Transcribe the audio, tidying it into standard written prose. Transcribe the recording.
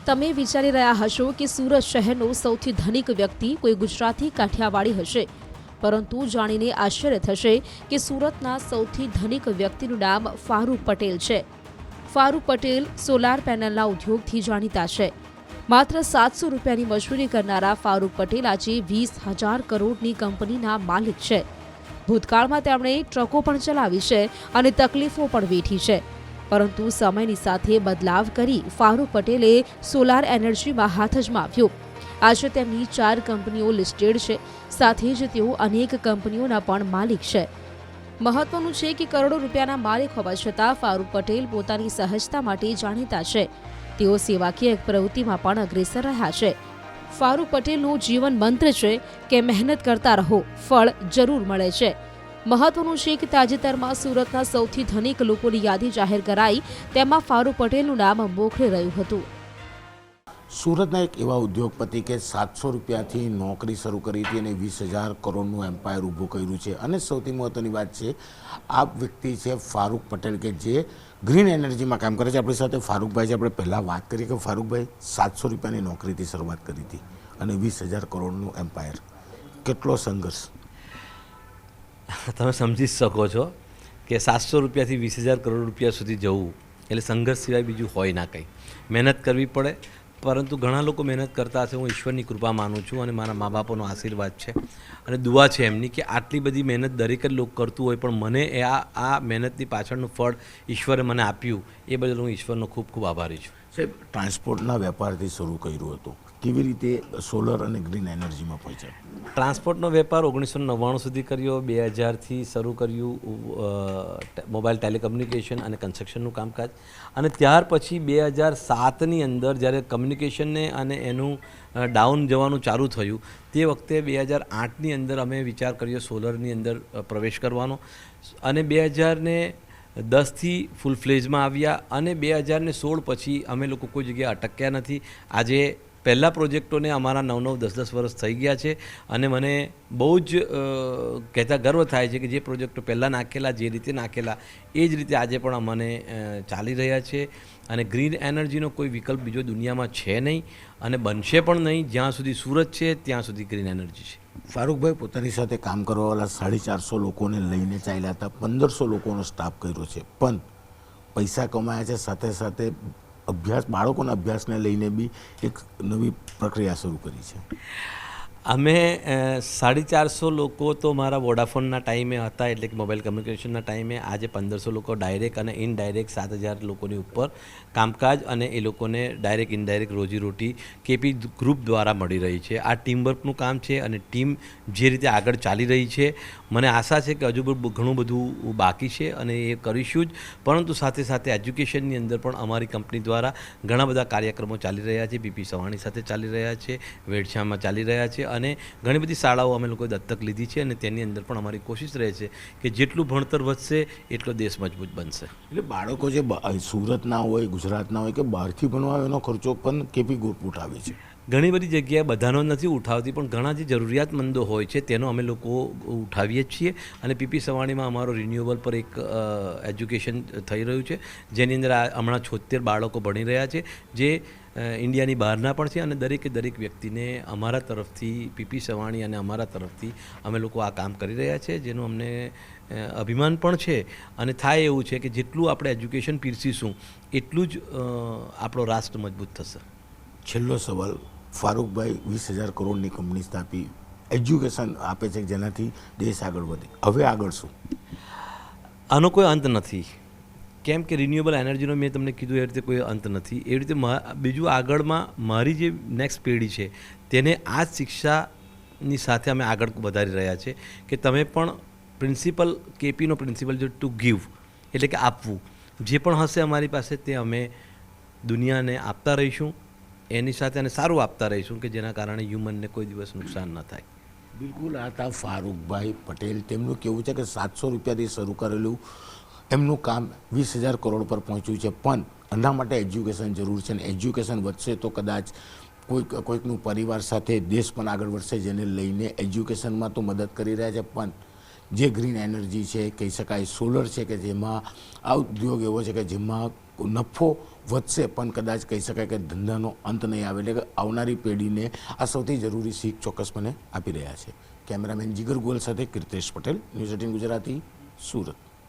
તમે વિચારી રહ્યા હશો કે સુરત શહેરનો સૌથી ધનિક વ્યક્તિ કોઈ ગુજરાતી કાઠિયાવાડી હશે, પરંતુ જાણીને આશ્ચર્ય થશે કે સુરતના સૌથી ધનિક વ્યક્તિનું નામ ફારૂક પટેલ છે. ફારૂક પટેલ સોલાર પેનલના ઉદ્યોગથી જાણીતા છે. માત્ર 700 રૂપિયાની મજૂરી કરનારા ફારૂક પટેલ આજે 20,000 કરોડની કંપનીના માલિક છે. ભૂતકાળમાં તેમણે ટ્રકો પણ ચલાવી છે અને તકલીફો પણ વેઠી છે, પરંતુ સમયની સાથે બદલાવ કરી ફારૂક પટેલે સોલાર એનર્જીમાં હાથ અજમાવ્યો. આજે તેમની 4 કંપનીઓ લિસ્ટેડ છે, સાથે જ તેઓ અનેક કંપનીઓના પણ માલિક છે. મહત્વનું છે કે કરોડો રૂપિયાના માલિક હોવા છતાં ફારૂક પટેલ પોતાની સહજતા માટે જાણીતા છે. તેઓ સેવાકીય પ્રવૃત્તિમાં પણ અગ્રેસર રહ્યા છે. ફારૂક પટેલનું જીવન મંત્ર છે કે મહેનત કરતા રહો, ફળ જરૂર મળે છે. મહત્વનું છે કે તાજેતરમાં સુરતના સૌથી ધનિક લોકોની યાદી જાહેર કરાઈ, તેમાં ફારૂક પટેલનું નામ મોખરે રહ્યું હતું. સુરતના એક એવા ઉદ્યોગપતિ કે 700 રૂપિયાથી નોકરી શરૂ કરી હતી અને 20,000 કરોડનું એમ્પાયર ઊભું કર્યું છે. અને સૌથી મહત્ત્વની વાત છે, આ વ્યક્તિ છે ફારૂક પટેલ કે જે ગ્રીન એનર્જીમાં કામ કરે છે. આપણી સાથે ફારૂકભાઈ છે. આપણે પહેલાં વાત કરીએ કે ફારૂકભાઈ 700 રૂપિયાની નોકરીથી શરૂઆત કરી હતી અને 20,000 કરોડનું એમ્પાયર. કેટલો સંઘર્ષ તમે સમજી શકો છો કે 700 રૂપિયાથી 20,000 કરોડ રૂપિયા સુધી જવું એટલે સંઘર્ષ સિવાય બીજું હોય ના કંઈ. મહેનત કરવી પડે, પરંતુ ઘણા લોકો મહેનત કરતા હશે. હું ઈશ્વરની કૃપા માનું છું અને મારા મા બાપોનો આશીર્વાદ છે અને દુઆ છે એમની કે આટલી બધી મહેનત દરેક જ લોકો કરતું હોય, પણ મને આ મહેનતની પાછળનું ફળ ઈશ્વરે મને આપ્યું, એ બદલ હું ઈશ્વરનો ખૂબ ખૂબ આભારી છું. સાહેબ, ટ્રાન્સપોર્ટના વેપારથી શરૂ કર્યું હતું, કેવી રીતે સોલર અને ગ્રીન એનર્જીમાં પહોંચ્યા? ટ્રાન્સપોર્ટનો વેપાર 1999 સુધી કર્યો. 2000થી શરૂ કર્યું મોબાઈલ ટેલિકમ્યુનિકેશન અને કન્સ્ટ્રક્શનનું કામકાજ, અને ત્યાર પછી 2007ની અંદર જ્યારે કમ્યુનિકેશનને અને એનું ડાઉન જવાનું ચાલુ થયું, તે વખતે 2008ની અંદર અમે વિચાર કર્યો સોલરની અંદર પ્રવેશ કરવાનો, અને 2010થી ફૂલ ફ્લેજમાં આવ્યા, અને 2016 પછી અમે લોકો કોઈ જગ્યાએ અટક્યા નથી. આજે પહેલાં પ્રોજેક્ટોને અમારા 9-9, 10-10 વર્ષ થઈ ગયા છે, અને મને બહુ જ કહેતા ગર્વ થાય છે કે જે પ્રોજેક્ટો પહેલાં નાખેલા, જે રીતે નાખેલા એ જ રીતે આજે પણ અમને ચાલી રહ્યા છે. અને ગ્રીન એનર્જીનો કોઈ વિકલ્પ બીજો દુનિયામાં છે નહીં અને બનશે પણ નહીં. જ્યાં સુધી સુરત છે ત્યાં સુધી ગ્રીન એનર્જી છે. ફારૂકભાઈ પોતાની સાથે કામ કરવાવાળા 450 લોકોને લઈને ચાલ્યા હતા. 1500 લોકોનો સ્ટાફ કર્યો છે, પણ પૈસા કમાયા છે, સાથે સાથે બાળકોના અભ્યાસને લઈને બી એક નવી પ્રક્રિયા શરૂ કરી છે. અમે 450 લોકો તો મારા વોડાફોનના ટાઈમે હતા, એટલે કે મોબાઈલ કમ્યુનિકેશનના ટાઈમે. આજે 1500 લોકો ડાયરેક્ટ અને ઇનડાયરેક્ટ 7000 લોકોની ઉપર કામકાજ, અને એ લોકોને ડાયરેક્ટ ઇનડાયરેક્ટ રોજીરોટી કેપી ગ્રુપ દ્વારા મળી રહી છે. આ ટીમવર્કનું કામ છે અને ટીમ જે રીતે આગળ ચાલી રહી છે, મને આશા છે કે હજુ ઘણું બધું બાકી છે અને એ કરીશું જ. પરંતુ સાથે સાથે એજ્યુકેશનની અંદર પણ અમારી કંપની દ્વારા ઘણા બધા કાર્યક્રમો ચાલી રહ્યા છે. પીપી સવાણી સાથે ચાલી રહ્યા છે, વેડછામાં ચાલી રહ્યા છે, અને ઘણી બધી શાળાઓ અમે લોકોએ દત્તક લીધી છે, અને તેની અંદર પણ અમારી કોશિશ રહે છે કે જેટલું ભણતર વધશે એટલો દેશ મજબૂત બનશે. એટલે બાળકો જે સુરતના હોય, ગુજરાતના હોય કે બહારથી ભણવા એનો ખર્ચો પણ કેપી ગ્રુપ ઉઠાવે છે. ઘણી બધી જગ્યાએ બધાનો નથી ઉઠાવતી, પણ ઘણા જે જરૂરિયાતમંદો હોય છે તેનો અમે લોકો ઉઠાવીએ જ છીએ. અને પીપી સવાણીમાં અમારો રિન્યુએબલ પર એક એજ્યુકેશન થઈ રહ્યું છે, જેની અંદર હમણાં 76 બાળકો ભણી રહ્યા છે, જે ઇન્ડિયાની બહારના પણ છે, અને દરેકે દરેક વ્યક્તિને અમારા તરફથી, પીપી સવાણી અને અમારા તરફથી અમે લોકો આ કામ કરી રહ્યા છે, જેનું અમને અભિમાન પણ છે. અને થાય એવું છે કે જેટલું આપણે એજ્યુકેશન પીરસીશું એટલું જ આપણો રાષ્ટ્ર મજબૂત થશે. છેલ્લો સવાલ, ફારૂકભાઈ 20,000 કરોડની કંપની સ્થાપી, એજ્યુકેશન આપે છે જેનાથી દેશ આગળ વધે. હવે આગળ શું? આનો કોઈ અંત નથી, કેમ કે રિન્યુએબલ એનર્જીનો મેં તમને કીધું એ રીતે કોઈ અંત નથી. એવી રીતે બીજું આગળમાં મારી જે નેક્સ્ટ પેઢી છે તેને આ જ શિક્ષાની સાથે અમે આગળ વધારી રહ્યા છે કે તમે પણ પ્રિન્સિપલ, કેપીનો પ્રિન્સિપલ જો ટુ ગીવ એટલે કે આપવું, જે પણ હશે અમારી પાસે તે અમે દુનિયાને આપતા રહીશું, એની સાથે અને સારું આપતા રહીશું કે જેના કારણે હ્યુમનને કોઈ દિવસ નુકસાન ન થાય. બિલકુલ. આ હતા ફારૂકભાઈ પટેલ. તેમનું કહેવું છે કે 700 રૂપિયાથી શરૂ કરેલું એમનું કામ 20,000 કરોડ પર પહોંચ્યું છે, પણ એના માટે એજ્યુકેશન જરૂર છે, અને એજ્યુકેશન વધશે તો કદાચ કોઈકનું પરિવાર સાથે દેશ પણ આગળ વધશે, જેને લઈને એજ્યુકેશનમાં તો મદદ કરી રહ્યા છે. પણ જે ગ્રીન એનર્જી છે, કહી શકાય સોલર છે, કે જેમાં આ ઉદ્યોગ એવો છે કે જેમાં નફો વધશે પણ કદાચ કહી શકાય કે ધંધાનો અંત નહીં આવે. એટલે કે આવનારી પેઢીને આ સૌથી જરૂરી શીખ ચોક્કસપણે આપી રહ્યા છે. કેમેરામેન જીગર ગોયલ સાથે કીર્તેશ પટેલ, ન્યૂઝ 18 ગુજરાતી, સુરત.